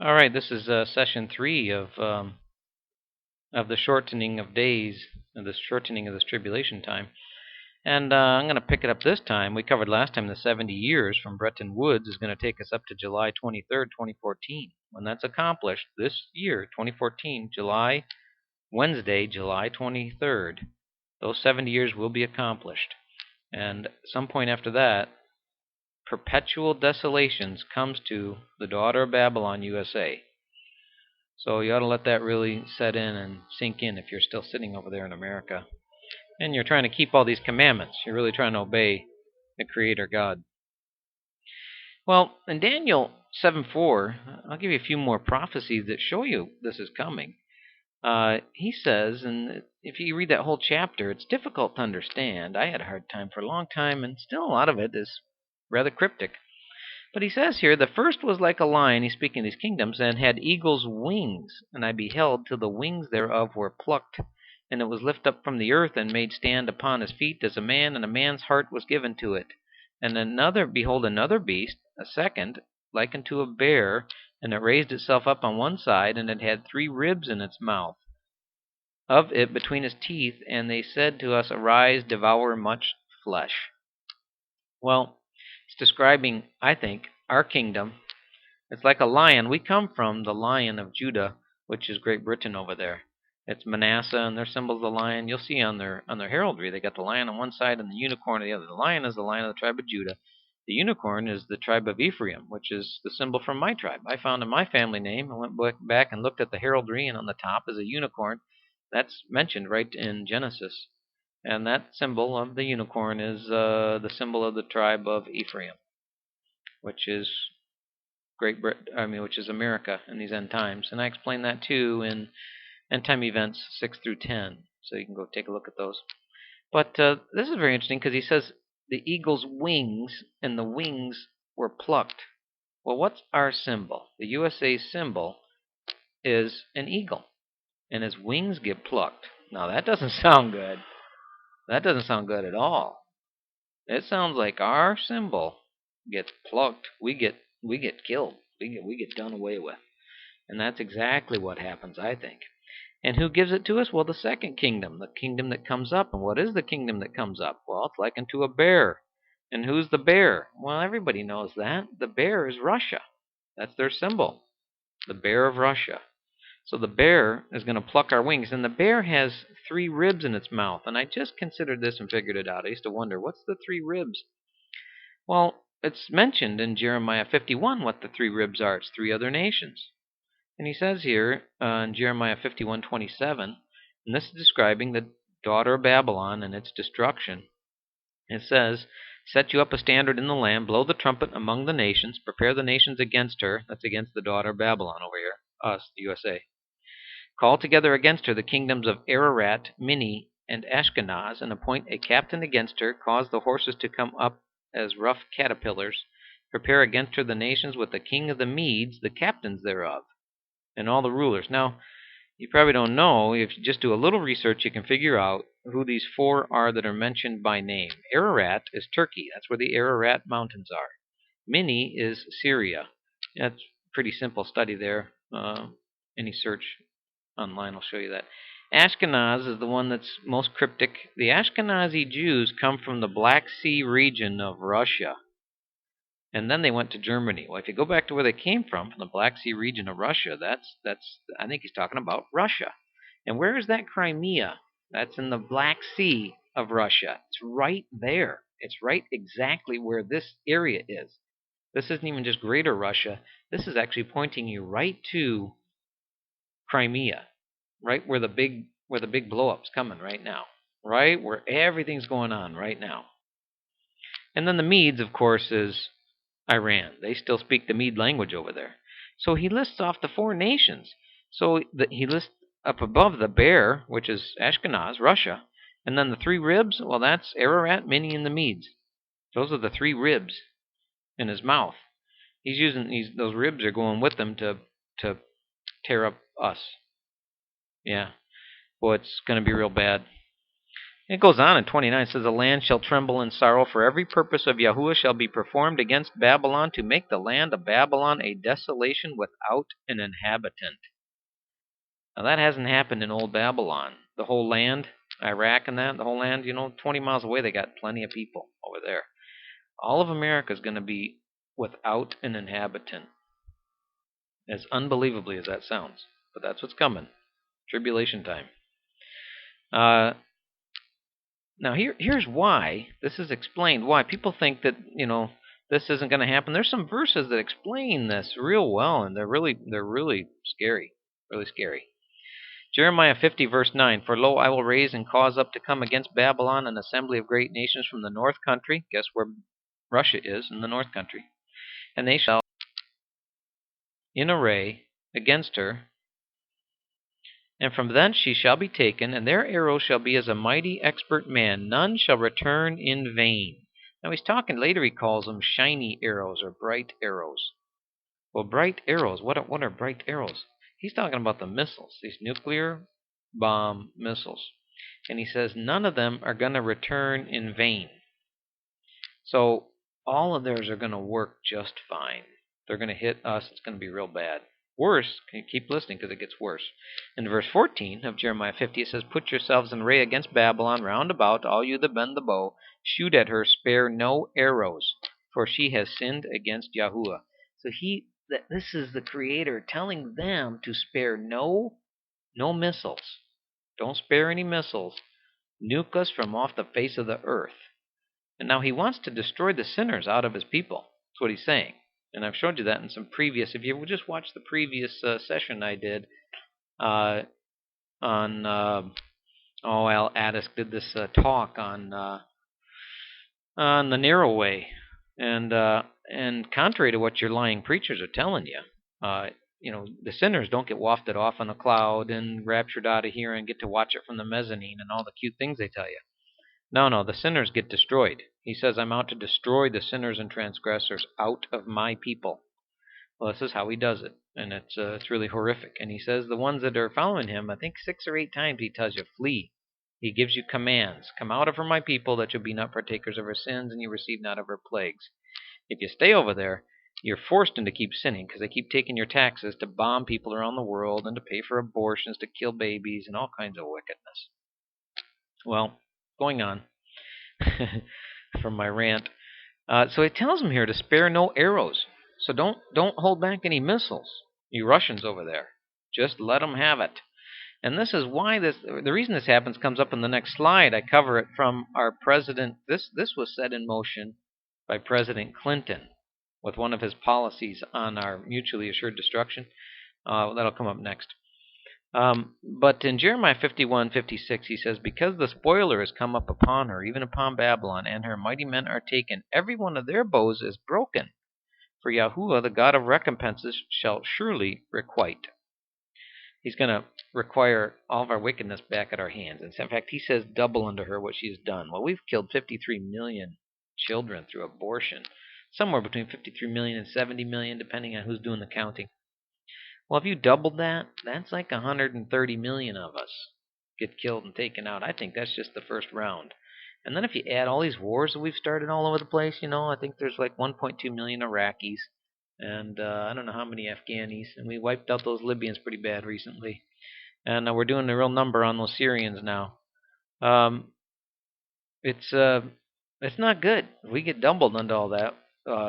All right, this is session 3 of the shortening of days, of the shortening of this tribulation time. And I'm going to pick it up this time. We covered last time the 70 years from Bretton Woods is going to take us up to July 23rd, 2014. When that's accomplished, this year, 2014, Wednesday, July 23rd, those 70 years will be accomplished. And some point after that, perpetual desolations comes to the daughter of Babylon, USA. So you ought to let that really set in and sink in if you're still sitting over there in America. And you're trying to keep all these commandments. You're really trying to obey the Creator God. Well, in Daniel 7:4, I'll give you a few more prophecies that show you this is coming. He says, and if you read that whole chapter, it's difficult to understand. I had a hard time for a long time, and still a lot of it is rather cryptic. But he says here, the first was like a lion, he's speaking of these kingdoms, and had eagle's wings. And I beheld till the wings thereof were plucked, and it was lifted up from the earth, and made stand upon his feet as a man, and a man's heart was given to it. And behold, another beast, a second, like unto a bear, and it raised itself up on one side, and it had 3 ribs in its mouth, of it between his teeth, and they said to us, Arise, devour much flesh. Well, it's describing, I think, our kingdom. It's like a lion. We come from the Lion of Judah, which is Great Britain over there. It's Manasseh, and their symbol is the lion. You'll see on their heraldry, they got the lion on one side and the unicorn on the other. The lion is the lion of the tribe of Judah. The unicorn is the tribe of Ephraim, which is the symbol from my tribe. I found in my family name. I went back and looked at the heraldry, and on the top is a unicorn. That's mentioned right in Genesis. And that symbol of the unicorn is the symbol of the tribe of Ephraim, which is which is America in these end times. And I explain that too in End Time Events 6 through 10, so you can go take a look at those. But this is very interesting because he says the eagle's wings, and the wings were plucked. Well, what's our symbol? The USA symbol is an eagle, and his wings get plucked. Now that doesn't sound good. That doesn't sound good at all. It sounds like our symbol gets plucked. We get killed. We get done away with. And that's exactly what happens, I think. And who gives it to us? Well, the second kingdom, the kingdom that comes up. And what is the kingdom that comes up? Well, it's likened to a bear. And who's the bear? Well, everybody knows that. The bear is Russia. That's their symbol, the bear of Russia. So the bear is going to pluck our wings, and the bear has 3 ribs in its mouth. And I just considered this and figured it out. I used to wonder, what's the 3 ribs? Well, it's mentioned in Jeremiah 51 what the 3 ribs are. It's 3 other nations. And he says here in Jeremiah 51:27, and this is describing the daughter of Babylon and its destruction. It says, Set you up a standard in the land, blow the trumpet among the nations, prepare the nations against her. That's against the daughter of Babylon over here, us, the USA. Call together against her the kingdoms of Ararat, Minni, and Ashkenaz, and appoint a captain against her. Cause the horses to come up as rough caterpillars. Prepare against her the nations with the king of the Medes, the captains thereof, and all the rulers. Now, you probably don't know. If you just do a little research, you can figure out who these 4 are that are mentioned by name. Ararat is Turkey. That's where the Ararat Mountains are. Minni is Syria. That's pretty simple study there. Any search online will show you that. Ashkenaz is the one that's most cryptic. The Ashkenazi Jews come from the Black Sea region of Russia. And then they went to Germany. Well, if you go back to where they came from the Black Sea region of Russia, that's I think he's talking about Russia. And where is that Crimea? That's in the Black Sea of Russia. It's right there. It's right exactly where this area is. This isn't even just Greater Russia. This is actually pointing you right to Crimea, right where the big blow-up's coming right now, right where everything's going on right now. And then the Medes, of course, is Iran. They still speak the Mede language over there. So he lists off the 4 nations. So he lists up above the bear, which is Ashkenaz, Russia, and then the 3 ribs, well, that's Ararat, Minni, and the Medes. Those are the 3 ribs in his mouth. He's using those ribs are going with them to tear up us. Yeah. Boy, it's going to be real bad. It goes on in 29. It says, the land shall tremble in sorrow, for every purpose of Yahuwah shall be performed against Babylon, to make the land of Babylon a desolation without an inhabitant. Now, that hasn't happened in old Babylon. The whole land, Iraq and that, the whole land, 20 miles away, they got plenty of people over there. All of America is going to be without an inhabitant. As unbelievably as that sounds. But that's what's coming. Tribulation time. Now, here's why. This is explained why. People think that, this isn't going to happen. There's some verses that explain this real well, and they're really scary. Really scary. Jeremiah 50, verse 9. For lo, I will raise and cause up to come against Babylon an assembly of great nations from the north country. Guess where Russia is? In the north country. And they shall in array against her, and from thence she shall be taken, and their arrows shall be as a mighty expert man. None shall return in vain. Now he's talking later. He calls them shiny arrows or bright arrows. Well, bright arrows. What are bright arrows? He's talking about the missiles, these nuclear bomb missiles, and he says none of them are going to return in vain. So all of theirs are going to work just fine. They're going to hit us. It's going to be real bad. Worse, keep listening because it gets worse. In verse 14 of Jeremiah 50, it says, put yourselves in array against Babylon round about, all you that bend the bow. Shoot at her, spare no arrows, for she has sinned against Yahuwah. So this is the Creator telling them to spare no missiles. Don't spare any missiles. Nuke us from off the face of the earth. And now he wants to destroy the sinners out of his people. That's what he's saying. And I've showed you that in some previous. If you would just watch the previous session I did on. Al Addis did this talk on the narrow way, and contrary to what your lying preachers are telling you, the sinners don't get wafted off on a cloud and raptured out of here and get to watch it from the mezzanine and all the cute things they tell you. No, the sinners get destroyed. He says, I'm out to destroy the sinners and transgressors out of my people. Well, this is how he does it, and it's really horrific. And he says the ones that are following him, I think 6 or 8 times he tells you, flee. He gives you commands. Come out of her, my people, that you'll be not partakers of her sins, and you receive not of her plagues. If you stay over there, you're forced into keep sinning, because they keep taking your taxes to bomb people around the world and to pay for abortions, to kill babies, and all kinds of wickedness. Well, going on from my rant. So it tells them here to spare no arrows. So don't hold back any missiles, you Russians over there. Just let them have it. And this is why the reason this happens comes up in the next slide. I cover it from our president. This was set in motion by President Clinton with one of his policies on our mutually assured destruction. That'll come up next. But in Jeremiah 51:56, he says, because the spoiler has come up upon her, even upon Babylon, and her mighty men are taken, every one of their bows is broken. For Yahuwah, the God of recompenses, shall surely requite. He's going to require all of our wickedness back at our hands. In fact, he says double unto her what she has done. Well, we've killed 53 million children through abortion. Somewhere between 53 million and 70 million, depending on who's doing the counting. Well, if you doubled that, that's like 130 million of us get killed and taken out. I think that's just the first round. And then if you add all these wars that we've started all over the place, I think there's like 1.2 million Iraqis. And I don't know how many Afghanis. And we wiped out those Libyans pretty bad recently. And we're doing a real number on those Syrians now. It's not good. If we get doubled under all that,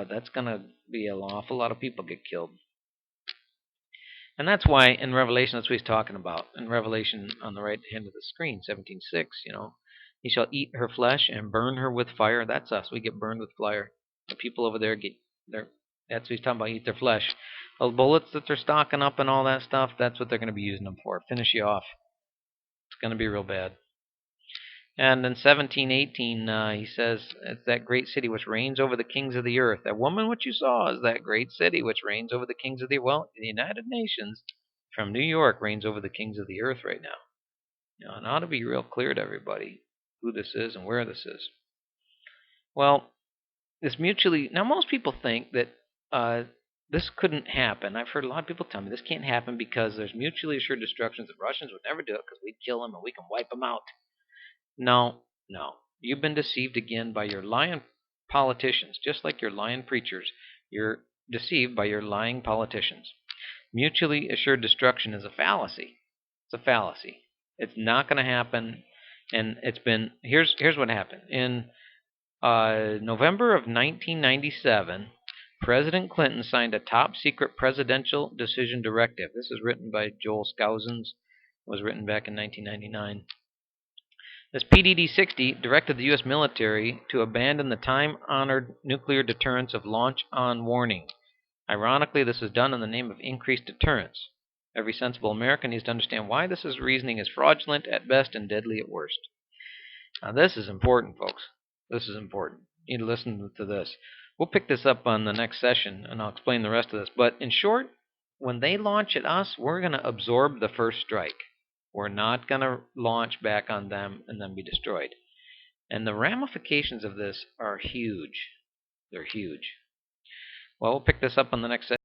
that's going to be an awful lot of people get killed. And that's why in Revelation, that's what he's talking about. In Revelation on the right hand of the screen, 17:6, he shall eat her flesh and burn her with fire. That's us. We get burned with fire. The people over there that's what he's talking about, eat their flesh. Those bullets that they're stocking up and all that stuff, that's what they're going to be using them for. Finish you off. It's going to be real bad. And in 17:18, he says, it's that great city which reigns over the kings of the earth. That woman which you saw is that great city which reigns over the kings of the earth. Well, the United Nations from New York reigns over the kings of the earth right now. It ought to be real clear to everybody who this is and where this is. Well, now most people think that this couldn't happen. I've heard a lot of people tell me this can't happen because there's mutually assured destructions. The Russians would never do it because we'd kill them and we can wipe them out. No, No. You've been deceived again by your lying politicians, just like your lying preachers. You're deceived by your lying politicians. Mutually assured destruction is a fallacy. It's a fallacy. It's not going to happen. And it's been here's what happened in November of 1997. President Clinton signed a top secret presidential decision directive. This is written by Joel Scousins. It was written back in 1999. This PDD 60 directed the U.S. military to abandon the time honored nuclear deterrence of launch on warning. Ironically, this was done in the name of increased deterrence. Every sensible American needs to understand why this reasoning is fraudulent at best and deadly at worst. Now, this is important, folks. This is important. You need to listen to this. We'll pick this up on the next session, and I'll explain the rest of this. But in short, when they launch at us, we're going to absorb the first strike. We're not going to launch back on them and then be destroyed. And the ramifications of this are huge. They're huge. Well, we'll pick this up on the next session.